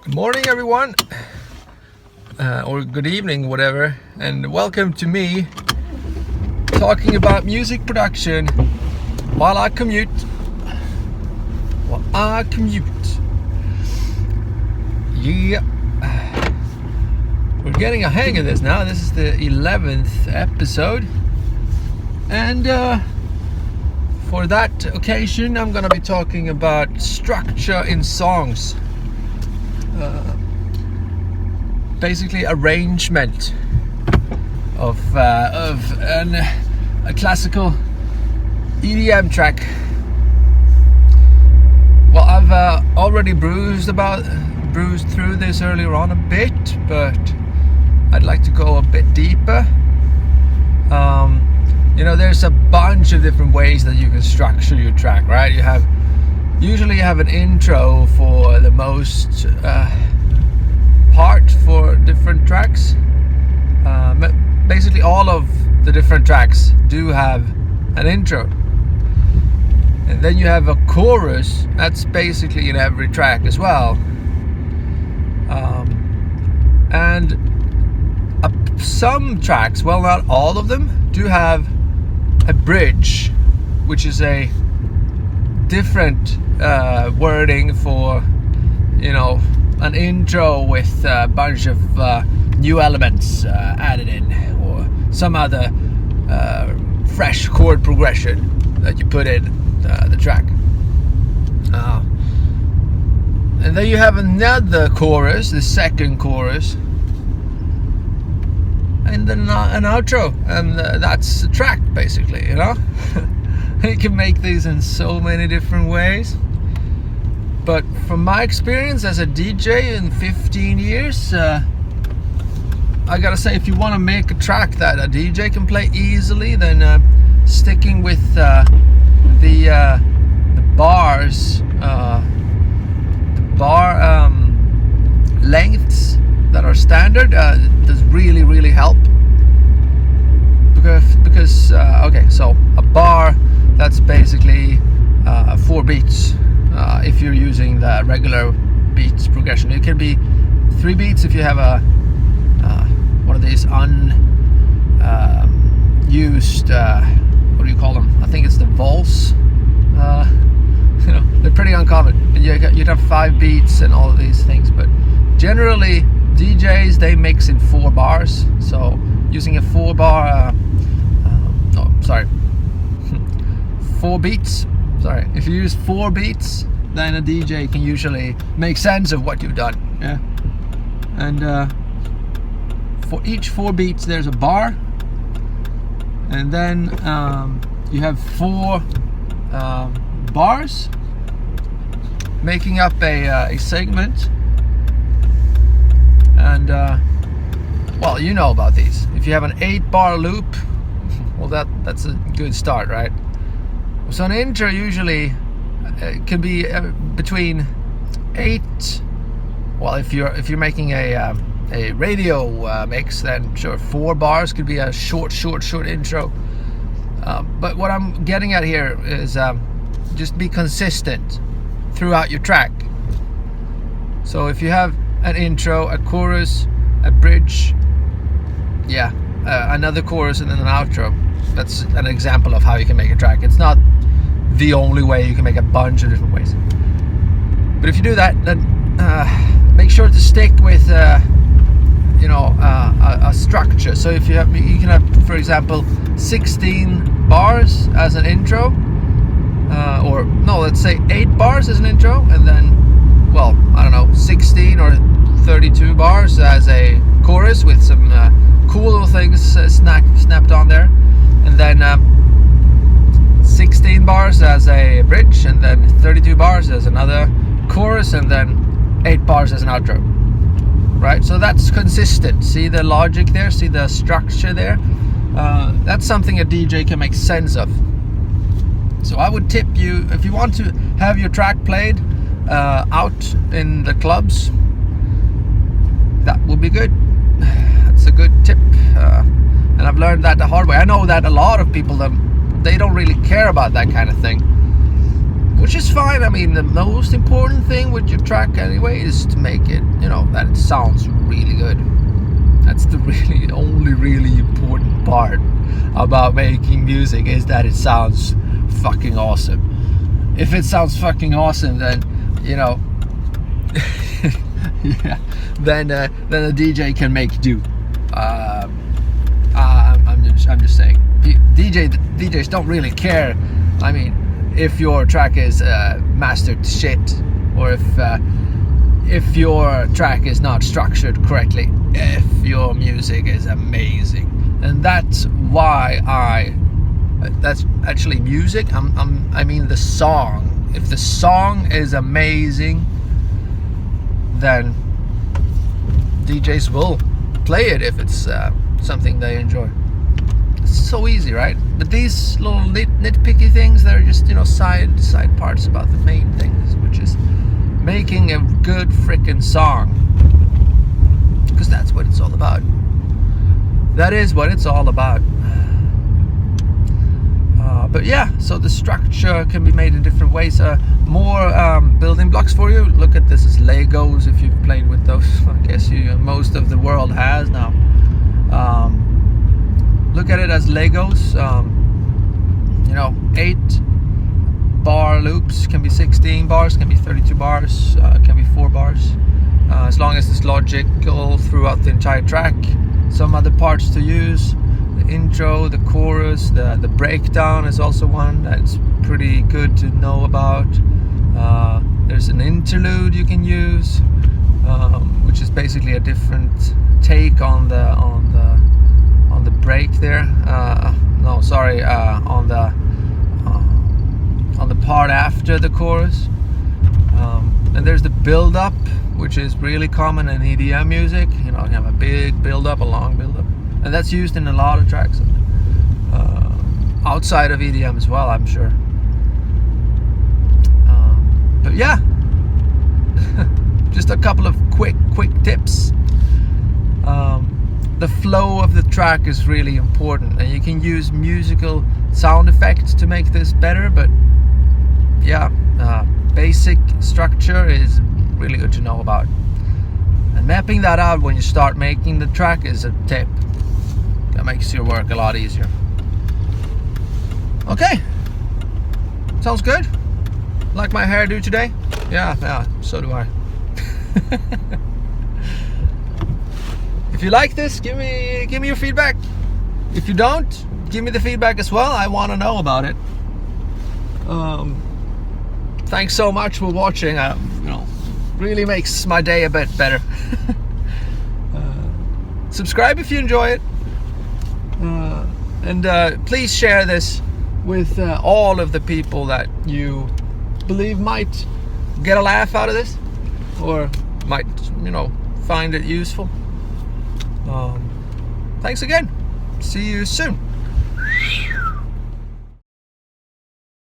Good morning, everyone, or good evening, whatever, and welcome to me talking about music production while I commute. Yeah, we're getting a hang of this now. This is the 11th episode, and for that occasion, I'm gonna be talking about structure in songs. Basically arrangement of a classical EDM track. Well, I've already bruised through this earlier on a bit, but I'd like to go a bit deeper. There's a bunch of different ways that you can structure your track, right? Usually you have an intro for the most part for different tracks. Basically all of the different tracks do have an intro, and then you have a chorus that's basically in every track as well. And some tracks, well, not all of them, do have a bridge, which is a different wording for an intro with a bunch of new elements added in, or some other fresh chord progression that you put in the track. And then you have another chorus, the second chorus, and then an outro, and that's the track, basically. You can make these in so many different ways. But from my experience as a DJ in 15 years, I gotta say, if you want to make a track that a DJ can play easily, then sticking with the bars, the bar lengths that are standard, does really help. Because okay, so a bar, that's basically 4 beats. If you're using the regular beats progression, it can be 3 beats if you have a one of these unused what do you call them? I think it's the Vols. They're pretty uncommon, and you'd have 5 beats and all of these things. But generally, DJs, they mix in 4 bars. So using a 4 beats. Sorry, if you use 4 beats, then a DJ can usually make sense of what you've done. Yeah, and for each 4 beats, there's a bar, and then you have 4 bars making up a segment. And well, you know about these. If you have an 8-bar loop, well, that's a good start, right? So an intro usually can be between 8. Well, if you're making a radio mix, then sure, 4 bars could be a short intro. But what I'm getting at here is just be consistent throughout your track. So if you have an intro, a chorus, a bridge, another chorus, and then an outro, that's an example of how you can make a track. It's not the only way. You can make a bunch of different ways, but if you do that, then make sure to stick with a structure. So if you can have, for example, 16 bars as an intro, or no, let's say 8 bars as an intro, and then, well, I don't know, 16 or 32 bars as a chorus with some cool little things snapped on there, and then 16 bars as a bridge, and then 32 bars as another chorus, and then 8 bars as an outro. Right? So that's consistent. See the logic there? See the structure there? That's something a DJ can make sense of. So I would tip you, if you want to have your track played out in the clubs, that would be good. That's a good tip. And I've learned that the hard way. I know that a lot of people, they don't really care about that kind of thing. which is fine. I mean, the most important thing with your track anyway is to make it, that it sounds really good. That's the only really important part about making music, is that it sounds fucking awesome. If it sounds fucking awesome, then yeah, then the DJ can make do. I'm just saying, DJs don't really care. I mean, if your track is mastered to shit, or if your track is not structured correctly, if your music is amazing. And that's why that's actually music. I mean the song. If the song is amazing, then DJs will play it if it's something they enjoy. It's so easy, right? But these little nitpicky things, they're just side parts about the main things, which is making a good freaking song, because that's what it's all about. That is what it's all about. But yeah, so the structure can be made in different ways. More building blocks for you. Look at this as Legos, if you've played with those. I guess most of the world has now. Look at it as Legos. 8 bar loops, can be 16 bars, can be 32 bars, can be 4 bars, as long as it's logical throughout the entire track. Some other parts to use: the intro, the chorus, the breakdown is also one that's pretty good to know about. There's an interlude you can use, which is basically a different take on the break there. On the part after the chorus. And there's the build-up, which is really common in EDM music. You have a big build-up, a long build-up, and that's used in a lot of tracks outside of EDM as well, I'm sure. But yeah, just a couple of quick tips. The flow of the track is really important, and you can use musical sound effects to make this better, but yeah, basic structure is really good to know about, and mapping that out when you start making the track is a tip that makes your work a lot easier. Okay, sounds good. Like my hairdo today? Yeah, so do I. If you like this, give me your feedback. If you don't, give me the feedback as well. I want to know about it. Thanks so much for watching. Really makes my day a bit better. Subscribe if you enjoy it, and please share this with all of the people that you believe might get a laugh out of this, or might find it useful. Thanks again. See you soon.